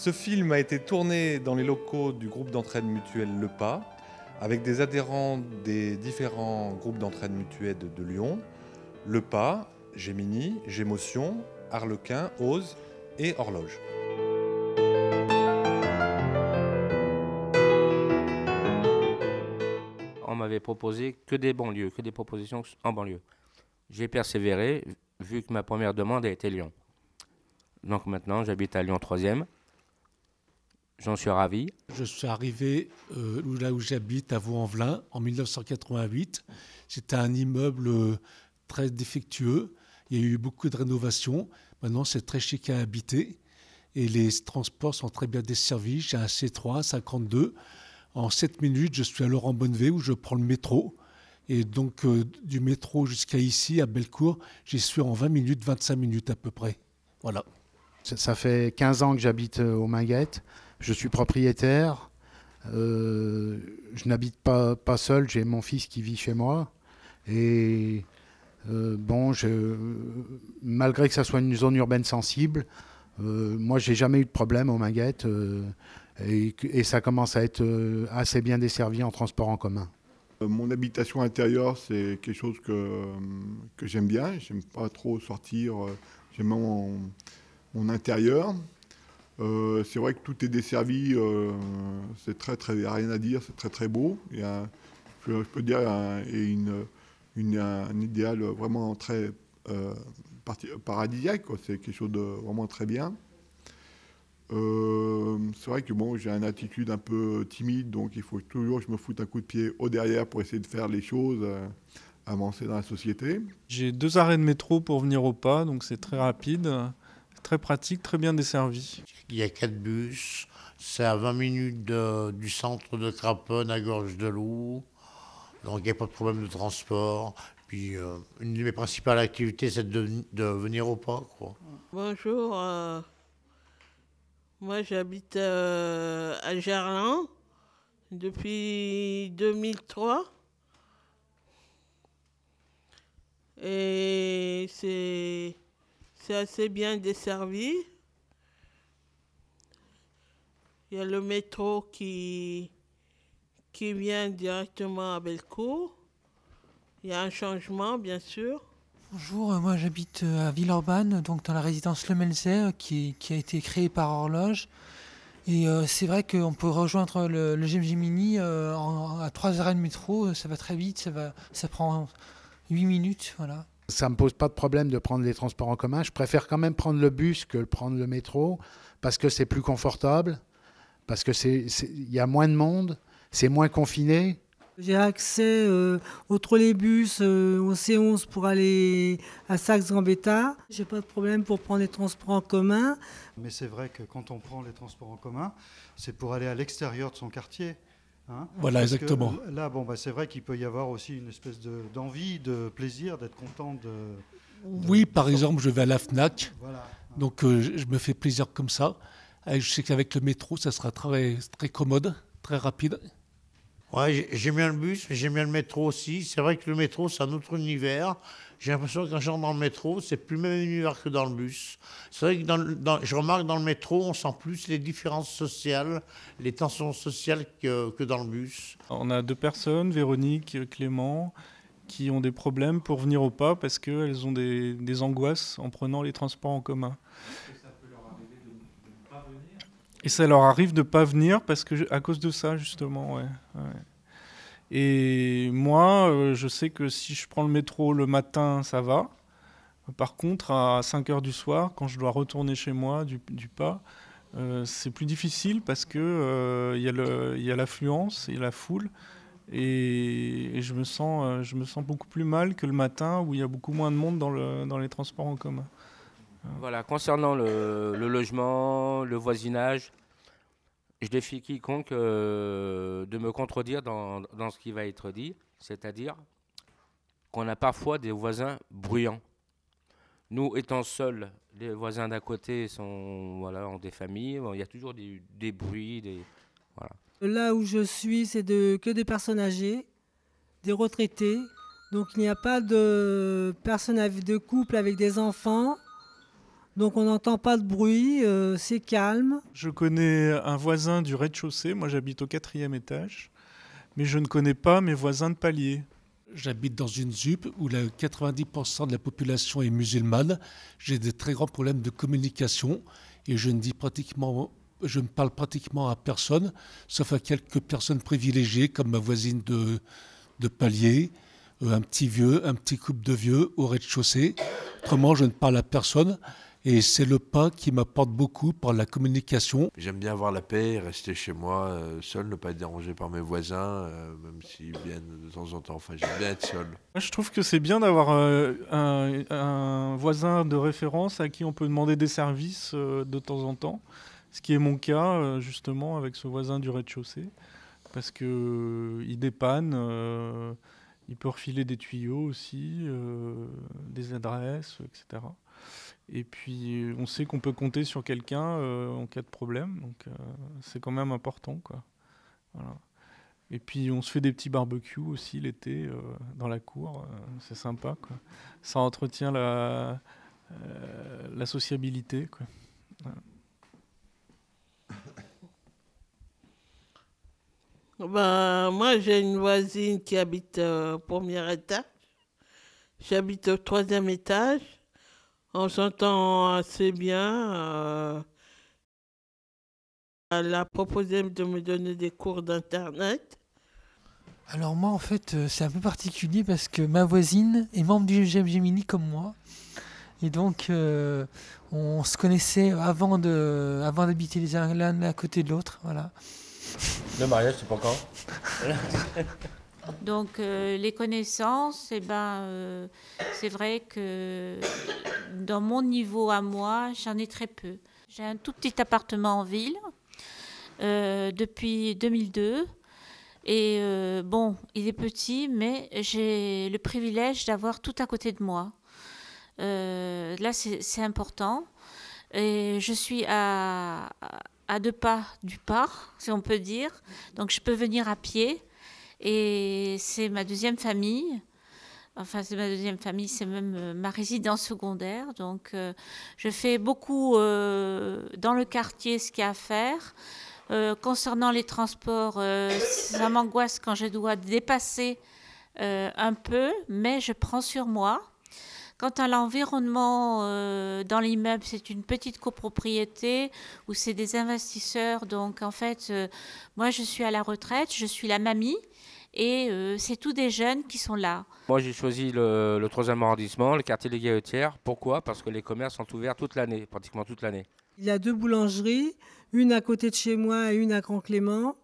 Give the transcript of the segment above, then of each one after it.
Ce film a été tourné dans les locaux du groupe d'entraide mutuelle Le Pas, avec des adhérents des différents groupes d'entraide mutuelle de Lyon, Le Pas, Gémini, Gémotion, Harlequin, Ose et Horloge. On m'avait proposé que des banlieues, que des propositions en banlieue. J'ai persévéré, vu que ma première demande a été Lyon. Donc maintenant, j'habite à Lyon 3e. J'en suis ravi. Je suis arrivé là où j'habite, à Vaux-en-Velin, en 1988. C'était un immeuble très défectueux. Il y a eu beaucoup de rénovations. Maintenant, c'est très chic à habiter. Et les transports sont très bien desservis. J'ai un C3, un 52. En 7 minutes, je suis à Laurent-Bonnevé où je prends le métro. Et donc, du métro jusqu'à ici, à Bellecour, j'y suis en 20 minutes, 25 minutes à peu près. Voilà. Ça fait 15 ans que j'habite aux Minguettes. Je suis propriétaire. Je n'habite pas seul, j'ai mon fils qui vit chez moi. Et malgré que ça soit une zone urbaine sensible, moi, j'ai jamais eu de problème aux Minguettes. Et ça commence à être assez bien desservi en transport en commun. Mon habitation intérieure, c'est quelque chose que j'aime bien. J'aime pas trop sortir. J'aime mon intérieur. C'est vrai que tout est desservi. C'est très, y a rien à dire. C'est très, très beau. Il y a, je peux dire, un idéal vraiment très paradisiaque, quoi. C'est quelque chose de vraiment très bien. C'est vrai que bon, j'ai une attitude un peu timide, donc il faut toujours que je me foute un coup de pied au derrière pour essayer de faire les choses, avancer dans la société. J'ai 2 arrêts de métro pour venir au Pas, donc c'est très rapide, très pratique, très bien desservi. Il y a 4 bus, c'est à 20 minutes du centre de Craponne à Gorge-de-Loup, donc il n'y a pas de problème de transport. Puis une de mes principales activités, c'est de venir au Pas, quoi. Bonjour. Moi, j'habite à Gerland depuis 2003 et c'est assez bien desservi. Il y a le métro qui vient directement à Bellecour. Il y a un changement, bien sûr. Bonjour, moi j'habite à Villeurbanne, donc dans la résidence Le Melzet qui a été créée par Horloge. Et c'est vrai qu'on peut rejoindre le Gemini à 3 arrêts de métro, ça va très vite, ça prend 8 minutes. Voilà. Ça ne me pose pas de problème de prendre les transports en commun. Je préfère quand même prendre le bus que prendre le métro parce que c'est plus confortable, parce que y a moins de monde, c'est moins confiné. J'ai accès au trolleybus, au C11 pour aller à Saxe-Gambetta. J'ai pas de problème pour prendre les transports en commun. Mais c'est vrai que quand on prend les transports en commun, c'est pour aller à l'extérieur de son quartier. Hein, voilà, exactement. Là, c'est vrai qu'il peut y avoir aussi une espèce d'envie, de plaisir, d'être content de... Oui, par exemple, je vais à la FNAC, voilà. Donc je me fais plaisir comme ça. Et je sais qu'avec le métro, ça sera très, très commode, très rapide. Ouais, j'aime bien le bus, mais j'aime bien le métro aussi. C'est vrai que le métro, c'est un autre univers. J'ai l'impression que quand j'entre dans le métro, c'est plus le même univers que dans le bus. C'est vrai que je remarque dans le métro, on sent plus les différences sociales, les tensions sociales que dans le bus. On a 2 personnes, Véronique et Clément, qui ont des problèmes pour venir au Pas parce qu'elles ont des angoisses en prenant les transports en commun. Et ça leur arrive de ne pas venir à cause de ça, justement. Ouais. Et moi, je sais que si je prends le métro le matin, ça va. Par contre, à 5 h du soir, quand je dois retourner chez moi du Pas, c'est plus difficile parce que y a l'affluence et la foule. Et je me sens beaucoup plus mal que le matin où il y a beaucoup moins de monde dans les transports en commun. Voilà, concernant le logement, le voisinage, je défie quiconque de me contredire dans ce qui va être dit, c'est-à-dire qu'on a parfois des voisins bruyants. Nous, étant seuls, les voisins d'à côté ont des familles, il y a toujours des bruits, voilà. Là où je suis, c'est que des personnes âgées, des retraités. Donc il n'y a pas de personnes de couple avec des enfants. Donc on n'entend pas de bruit, c'est calme. Je connais un voisin du rez-de-chaussée, moi j'habite au 4e étage, mais je ne connais pas mes voisins de palier. J'habite dans une ZUP où 90% de la population est musulmane. J'ai de très grands problèmes de communication et je ne parle pratiquement à personne, sauf à quelques personnes privilégiées comme ma voisine de palier, un petit couple de vieux au rez-de-chaussée. Autrement, je ne parle à personne. Et c'est le pas qui m'apporte beaucoup par la communication. J'aime bien avoir la paix, rester chez moi, seul, ne pas être dérangé par mes voisins, même s'ils viennent de temps en temps. Enfin, j'aime bien être seul. Moi, je trouve que c'est bien d'avoir un voisin de référence à qui on peut demander des services de temps en temps. Ce qui est mon cas, justement, avec ce voisin du rez-de-chaussée. Parce qu'il dépanne, il peut refiler des tuyaux aussi, des adresses, etc. Et puis, on sait qu'on peut compter sur quelqu'un en cas de problème. Donc, c'est quand même important, quoi. Voilà. Et puis, on se fait des petits barbecues aussi l'été dans la cour. C'est sympa, quoi. Ça entretient la sociabilité, quoi. Voilà. Ben, moi, j'ai une voisine qui habite au premier étage. J'habite au 3e étage. On s'entend assez bien. Elle a proposé de me donner des cours d'Internet. Alors moi, en fait, c'est un peu particulier parce que ma voisine est membre du Gemini comme moi. Et donc, on se connaissait avant d'habiter l'un à côté de l'autre. Voilà. Le mariage, c'est pas quand? Donc les connaissances, c'est vrai que dans mon niveau à moi, j'en ai très peu. J'ai un tout petit appartement en ville depuis 2002. Et il est petit, mais j'ai le privilège d'avoir tout à côté de moi. Là, c'est important. Et je suis à 2 pas du parc, si on peut dire. Donc je peux venir à pied. Et c'est ma deuxième famille. Enfin, c'est ma deuxième famille, c'est même ma résidence secondaire. Donc, je fais beaucoup dans le quartier ce qu'il y a à faire. Concernant les transports, ça m'angoisse quand je dois dépasser un peu, mais je prends sur moi. Quant à l'environnement dans l'immeuble, c'est une petite copropriété où c'est des investisseurs. Donc, en fait, moi, je suis à la retraite, je suis la mamie. Et c'est tous des jeunes qui sont là. Moi, j'ai choisi le 3e arrondissement, le quartier des Guillotières. Pourquoi? Parce que les commerces sont ouverts toute l'année, pratiquement toute l'année. Il y a 2 boulangeries, une à côté de chez moi et une à Grand-Clément.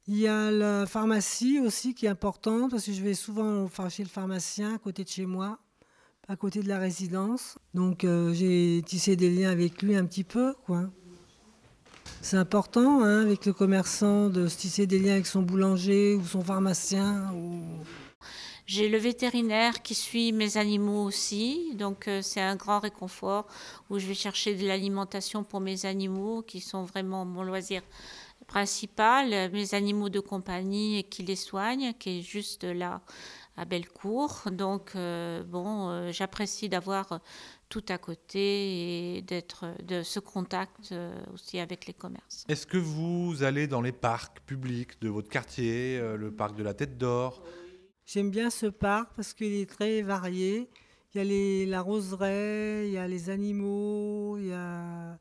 Il y a la pharmacie aussi qui est importante parce que je vais souvent chez le pharmacien à côté de chez moi, à côté de la résidence. Donc j'ai tissé des liens avec lui un petit peu, quoi. C'est important, avec le commerçant, de se tisser des liens avec son boulanger ou son pharmacien. J'ai le vétérinaire qui suit mes animaux aussi, donc c'est un grand réconfort où je vais chercher de l'alimentation pour mes animaux qui sont vraiment mon loisir principal. Mes animaux de compagnie qui les soignent, qui est juste là à Bellecour. Donc j'apprécie d'avoir tout à côté et de ce contact aussi avec les commerces. Est-ce que vous allez dans les parcs publics de votre quartier, le parc de la Tête d'Or? J'aime bien ce parc parce qu'il est très varié. Il y a la roseraie, il y a les animaux, il y a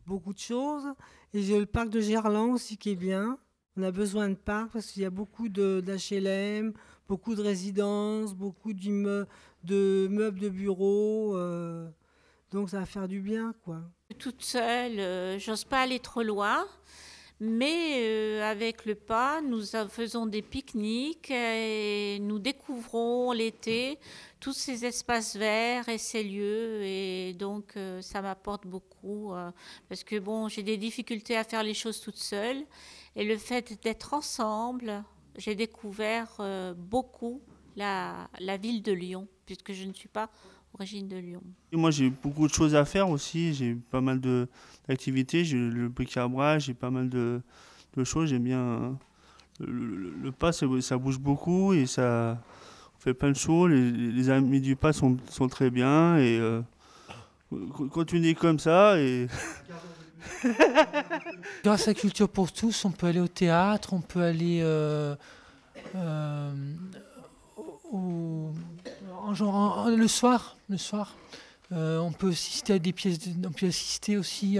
beaucoup de choses. Et j'ai le parc de Gerland aussi qui est bien. On a besoin de parcs parce qu'il y a beaucoup d'HLM, beaucoup de résidences, beaucoup de meubles de bureaux. Donc ça va faire du bien, quoi. Toute seule, j'ose pas aller trop loin. Mais avec le pas, nous faisons des pique-niques et nous découvrons l'été tous ces espaces verts et ces lieux. Et donc, ça m'apporte beaucoup parce que j'ai des difficultés à faire les choses toute seule. Et le fait d'être ensemble, j'ai découvert beaucoup la ville de Lyon, puisque je ne suis pas origine de Lyon. Et moi, j'ai beaucoup de choses à faire aussi. J'ai pas mal d'activités. J'ai le bric-à-brac, j'ai pas mal de choses. J'aime bien le pas, ça bouge beaucoup et ça fait plein de choses. Les amis du pas sont très bien et continuer comme ça et... Grâce à Culture pour tous, on peut aller au théâtre, on peut aller le soir. On peut assister à des pièces, on peut assister aussi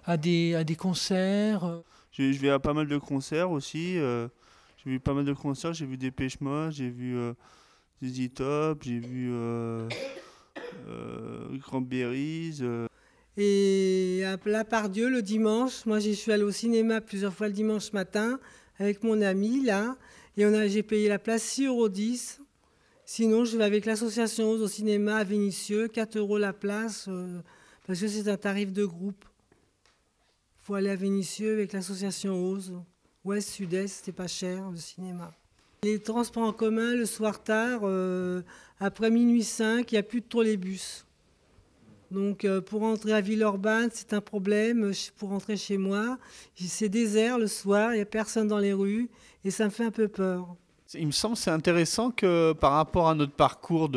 à des concerts. Je vais à pas mal de concerts aussi. J'ai vu pas mal de concerts. J'ai vu Dépêche Mode, j'ai vu ZZ Top, j'ai vu Cranberries. Et à la Pardieu, le dimanche, moi j'y suis allée au cinéma plusieurs fois le dimanche matin avec mon ami là. Et j'ai payé la place 6,10 €. Sinon, je vais avec l'association Ose au cinéma à Vénissieux, 4 € la place, parce que c'est un tarif de groupe. Il faut aller à Vénissieux avec l'association Ose. Ouest, sud-est, c'était pas cher, le cinéma. Les transports en commun, le soir tard, après minuit 5, il n'y a plus de trolleybus. Donc pour rentrer à Villeurbanne, c'est un problème. Pour rentrer chez moi, c'est désert le soir, il n'y a personne dans les rues et ça me fait un peu peur. Il me semble que c'est intéressant que par rapport à notre parcours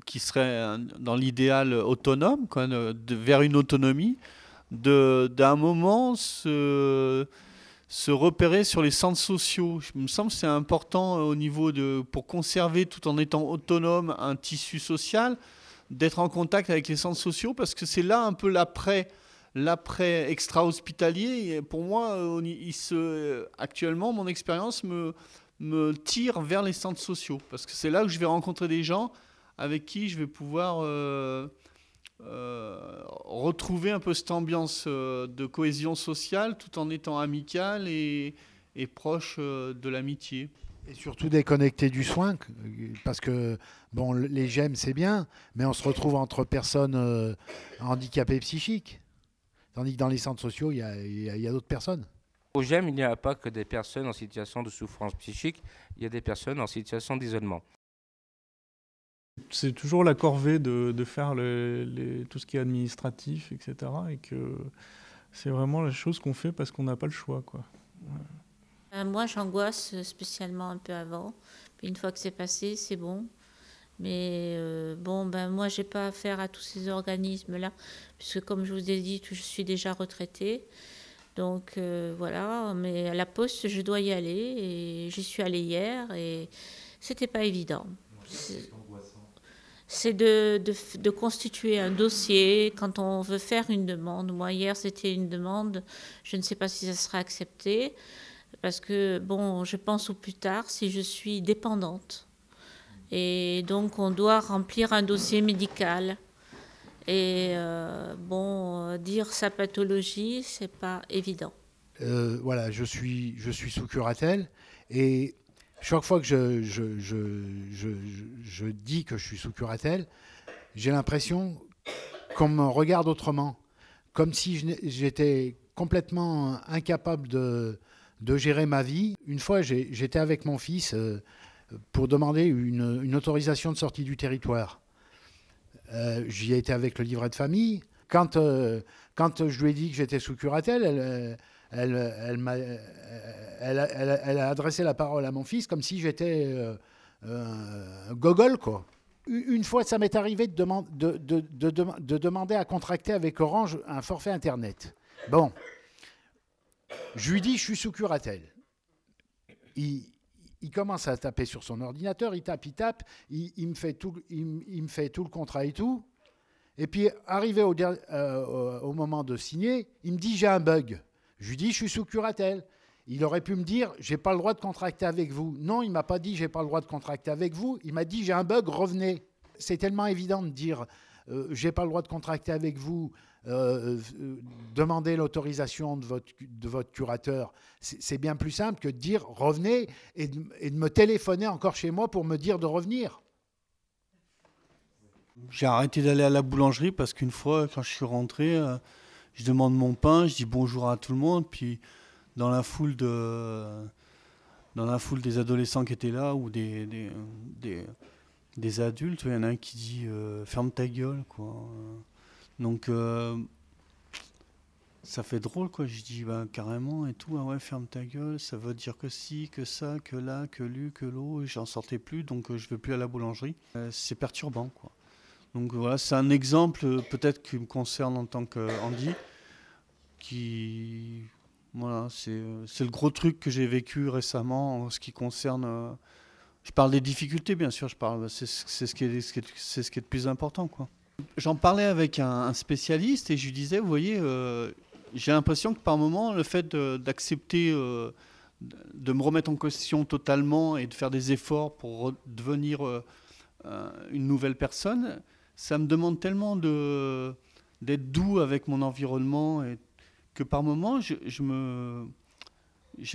qui serait dans l'idéal autonome, quoi, vers une autonomie, d'un moment se repérer sur les centres sociaux. Il me semble que c'est important au niveau pour conserver tout en étant autonome un tissu social, d'être en contact avec les centres sociaux parce que c'est là un peu l'après extra-hospitalier. Pour moi, actuellement, mon expérience me tire vers les centres sociaux parce que c'est là que je vais rencontrer des gens avec qui je vais pouvoir retrouver un peu cette ambiance de cohésion sociale tout en étant amical et proche de l'amitié. Et surtout déconnecté du soin, parce que bon, les GEM c'est bien, mais on se retrouve entre personnes handicapées psychiques. Tandis que dans les centres sociaux, il y a d'autres personnes. Au GEM, il n'y a pas que des personnes en situation de souffrance psychique, il y a des personnes en situation d'isolement. C'est toujours la corvée de faire tout ce qui est administratif, etc. Et que c'est vraiment la chose qu'on fait parce qu'on n'a pas le choix, quoi. Ouais. Moi, j'angoisse spécialement un peu avant. Puis une fois que c'est passé, c'est bon. Mais moi, j'ai pas affaire à tous ces organismes-là, puisque comme je vous ai dit, je suis déjà retraitée. Donc voilà, mais à la poste, je dois y aller et j'y suis allée hier et c'était pas évident. C'est de constituer un dossier quand on veut faire une demande. Moi, hier, c'était une demande. Je ne sais pas si ça sera accepté parce que, je pense au plus tard si je suis dépendante. Et donc, on doit remplir un dossier médical. Et dire sa pathologie, c'est pas évident. Voilà, je suis sous curatelle et chaque fois que je dis que je suis sous curatelle, j'ai l'impression qu'on me regarde autrement, comme si j'étais complètement incapable de gérer ma vie. Une fois, j'étais avec mon fils pour demander une autorisation de sortie du territoire. J'y ai été avec le livret de famille. Quand je lui ai dit que j'étais sous curatelle, elle a adressé la parole à mon fils comme si j'étais un gogol, quoi. Une fois, ça m'est arrivé de demander à contracter avec Orange un forfait Internet. Bon, je lui dis je suis sous curatelle. Il commence à taper sur son ordinateur, il tape, il me fait tout le contrat et tout. Et puis, arrivé au moment de signer, il me dit j'ai un bug. Je lui dis je suis sous curatelle. Il aurait pu me dire j'ai pas le droit de contracter avec vous. Non, il m'a pas dit j'ai pas le droit de contracter avec vous. Il m'a dit j'ai un bug, revenez. C'est tellement évident de dire j'ai pas le droit de contracter avec vous. Demander l'autorisation de votre curateur, c'est bien plus simple que de dire revenez et de me téléphoner encore chez moi pour me dire de revenir. J'ai arrêté d'aller à la boulangerie parce qu'une fois, quand je suis rentré, je demande mon pain, je dis bonjour à tout le monde, puis dans la foule des adolescents qui étaient là ou des adultes, il y en a un qui dit ferme ta gueule, quoi. Donc ça fait drôle, quoi. Je dis carrément et tout, ah ouais, ferme ta gueule, ça veut dire que si, que ça, que là, que lui, que l'eau, et j'en sortais plus, donc je ne veux plus à la boulangerie. C'est perturbant, quoi. Donc voilà, c'est un exemple peut-être qui me concerne en tant qu'Andy, voilà, c'est le gros truc que j'ai vécu récemment en ce qui concerne. Je parle des difficultés, bien sûr. C'est ce qui est le plus important, quoi. J'en parlais avec un spécialiste et je lui disais, vous voyez, j'ai l'impression que par moment, le fait d'accepter de me remettre en question totalement et de faire des efforts pour devenir une nouvelle personne, ça me demande tellement d'être doux avec mon environnement et que par moment, j'ai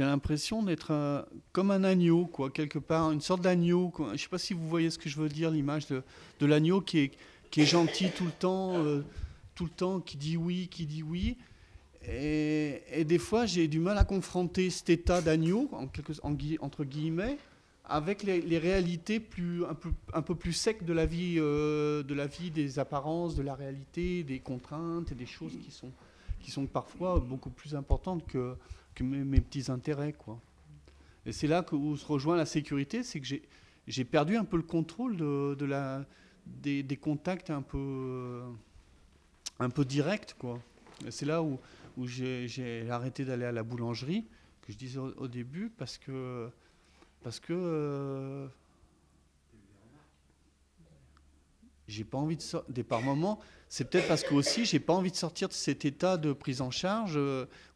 l'impression d'être comme un agneau, quoi, quelque part, une sorte d'agneau. Je ne sais pas si vous voyez ce que je veux dire, l'image de l'agneau qui est gentil tout le temps, qui dit oui. Et des fois, j'ai du mal à confronter cet état d'agneau, entre guillemets, avec les réalités un peu plus secs de la vie, des apparences, de la réalité, des contraintes et des choses qui sont parfois beaucoup plus importantes que mes petits intérêts, quoi. Et c'est là où se rejoint la sécurité, c'est que j'ai perdu un peu le contrôle des contacts un peu directs, quoi. Et c'est là où j'ai arrêté d'aller à la boulangerie, que je disais au début, parce que j'ai pas envie de par moments. C'est peut-être parce que aussi j'ai pas envie de sortir de cet état de prise en charge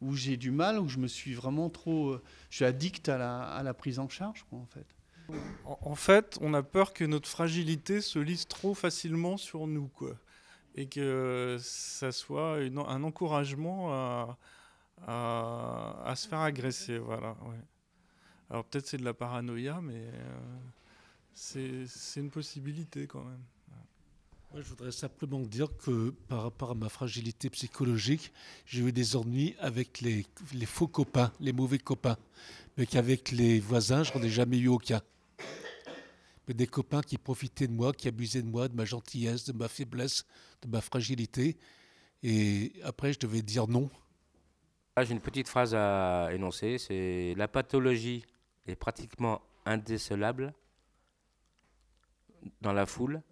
où j'ai du mal, où je me suis vraiment trop, je suis addict à la prise en charge, quoi, en fait. En fait, on a peur que notre fragilité se lise trop facilement sur nous, quoi, et que ça soit un encouragement à se faire agresser, voilà. Ouais. Alors peut-être c'est de la paranoïa, mais c'est une possibilité quand même. Moi, je voudrais simplement dire que par rapport à ma fragilité psychologique, j'ai eu des ennuis avec les faux copains, les mauvais copains. Mais qu'avec les voisins, je n'en ai jamais eu aucun. Mais des copains qui profitaient de moi, qui abusaient de moi, de ma gentillesse, de ma faiblesse, de ma fragilité. Et après, je devais dire non. J'ai une petite phrase à énoncer, c'est la pathologie est pratiquement indécelable dans la foule,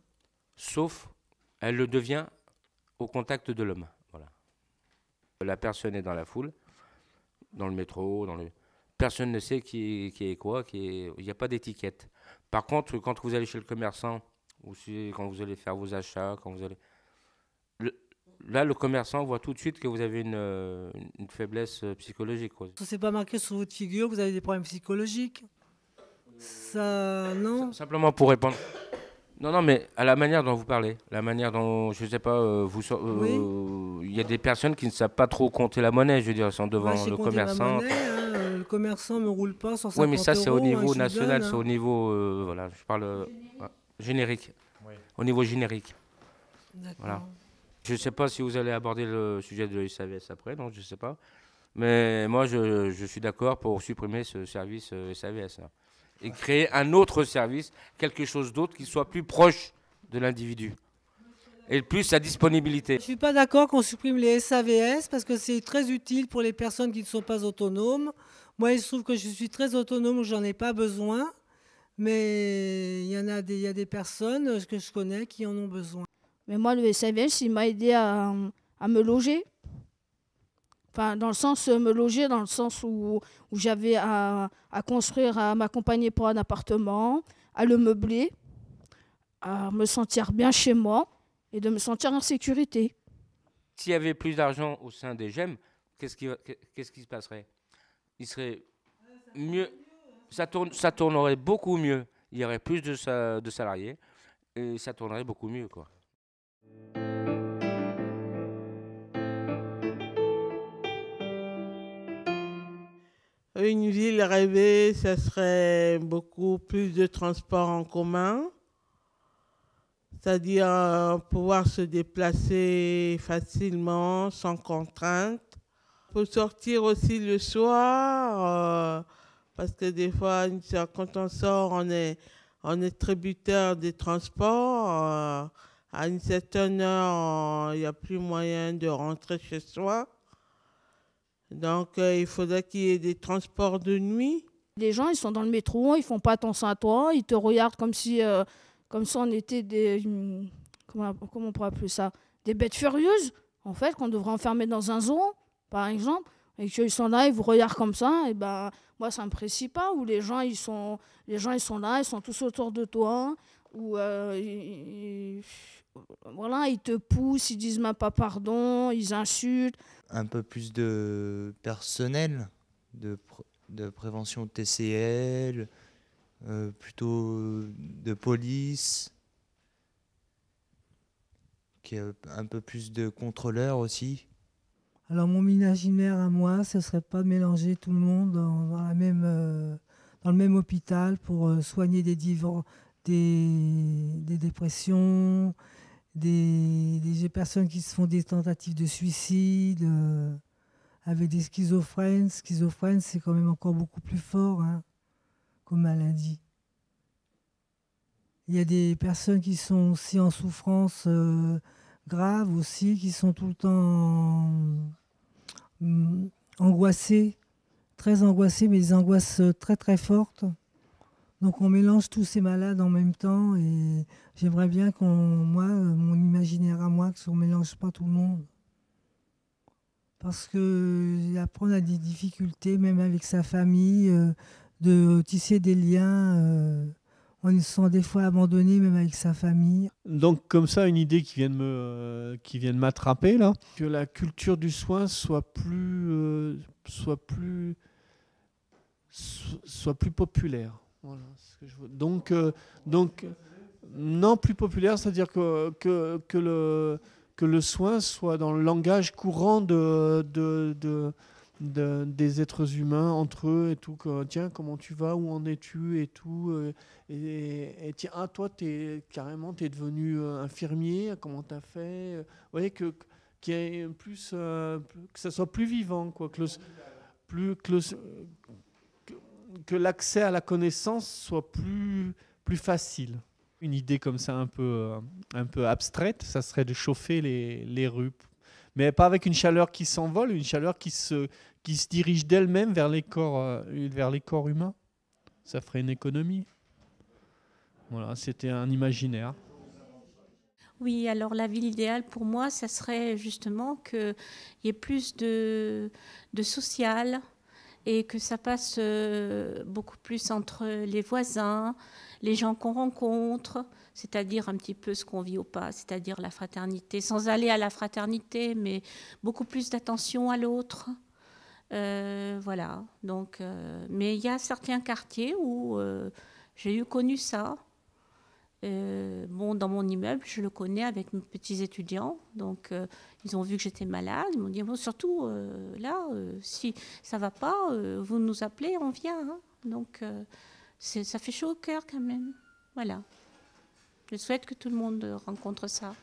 sauf elle le devient au contact de l'homme. Voilà. La personne est dans la foule, dans le métro, personne ne sait qui est quoi, il n'y a pas d'étiquette. Par contre, quand vous allez chez le commerçant, ou quand vous allez faire vos achats, là, le commerçant voit tout de suite que vous avez une faiblesse psychologique. C'est pas marqué sur votre figure, vous avez des problèmes psychologiques. Ça, non. Simplement pour répondre. Non, mais à la manière dont vous parlez, la manière dont, je sais pas, il y a des personnes qui ne savent pas trop compter la monnaie, je veux dire, elles sont devant le commerçant. Le commerçant ne roule pas sur 50 euros. Oui, mais ça, c'est au niveau national, c'est au niveau, voilà, je parle générique, au niveau générique. D'accord. Voilà. Je ne sais pas si vous allez aborder le sujet de SAVS après, non, je ne sais pas. Mais moi, je suis d'accord pour supprimer ce service SAVS. Là. Et créer un autre service, quelque chose d'autre qui soit plus proche de l'individu. Et plus sa disponibilité. Je ne suis pas d'accord qu'on supprime les SAVS parce que c'est très utile pour les personnes qui ne sont pas autonomes. Moi, il se trouve que je suis très autonome où j'en ai pas besoin. Mais il y a des personnes que je connais qui en ont besoin. Mais moi, le SAVS, il m'a aidé à me loger. Enfin, dans le sens me loger, dans le sens où j'avais à construire, à m'accompagner pour un appartement, à le meubler, à me sentir bien chez moi et de me sentir en sécurité. S'il y avait plus d'argent au sein des GEM, qu'est-ce qui se passerait? Il serait mieux, ça tournerait beaucoup mieux. Il y aurait plus de salariés et ça tournerait beaucoup mieux, quoi. Une ville rêvée, ça serait beaucoup plus de transports en commun, c'est-à-dire pouvoir se déplacer facilement, sans contrainte. Il faut sortir aussi le soir, parce que des fois, quand on sort, on est tributaire des transports. À une certaine heure, il n'y a plus moyen de rentrer chez soi. Donc, il faudrait qu'il y ait des transports de nuit. Les gens, ils sont dans le métro, ils font pas attention à toi, ils te regardent comme si on était comment on pourrait appeler ça, des bêtes furieuses, en fait, qu'on devrait enfermer dans un zoo, par exemple, et qu'ils sont là, ils vous regardent comme ça, et ben moi ça me précise pas, où les gens ils sont là, ils sont tous autour de toi, où voilà, ils te poussent, ils disent même pas pardon, ils insultent. Un peu plus de personnel, de prévention TCL, plutôt de police, qui a un peu plus de contrôleurs aussi. Alors mon imaginaire à moi, ce serait pas de mélanger tout le monde dans le même hôpital pour soigner des dépressions, des personnes qui se font des tentatives de suicide, avec des schizophrènes. Schizophrène, c'est quand même encore beaucoup plus fort comme maladie. Il y a des personnes qui sont aussi en souffrance grave aussi, qui sont tout le temps angoissées, très angoissées, mais des angoisses très très fortes. Donc on mélange tous ces malades en même temps et j'aimerais bien mon imaginaire à moi, qu'on ne mélange pas tout le monde. Parce que après on a des difficultés, même avec sa famille, de tisser des liens. On se sent des fois abandonné, même avec sa famille. Donc comme ça, une idée qui vient de m'attraper là, que la culture du soin soit plus populaire. Voilà, ce que je veux. Donc non, plus populaire, c'est-à-dire que le soin soit dans le langage courant des êtres humains entre eux et tout. Tiens, comment tu vas, où en es-tu et tout. Et tiens, toi, t'es devenu infirmier, comment t'as fait. Vous voyez que ça soit plus vivant, quoi, que l'accès à la connaissance soit plus facile. Une idée comme ça un peu abstraite, ça serait de chauffer les rues. Mais pas avec une chaleur qui s'envole, une chaleur qui se dirige d'elle-même vers les corps humains. Ça ferait une économie. Voilà, c'était un imaginaire. Oui, alors la ville idéale pour moi, ça serait justement qu'il y ait plus de social et que ça passe beaucoup plus entre les voisins, les gens qu'on rencontre, c'est-à-dire un petit peu ce qu'on vit au pas, c'est-à-dire la fraternité, sans aller à la fraternité, mais beaucoup plus d'attention à l'autre. Voilà. Donc, mais il y a certains quartiers où j'ai connu ça. Dans mon immeuble, je le connais avec mes petits étudiants. Donc, ils ont vu que j'étais malade. Ils m'ont dit, bon, surtout, là, si ça ne va pas, vous nous appelez, on vient. Hein. Donc, ça fait chaud au cœur quand même. Voilà. Je souhaite que tout le monde rencontre ça.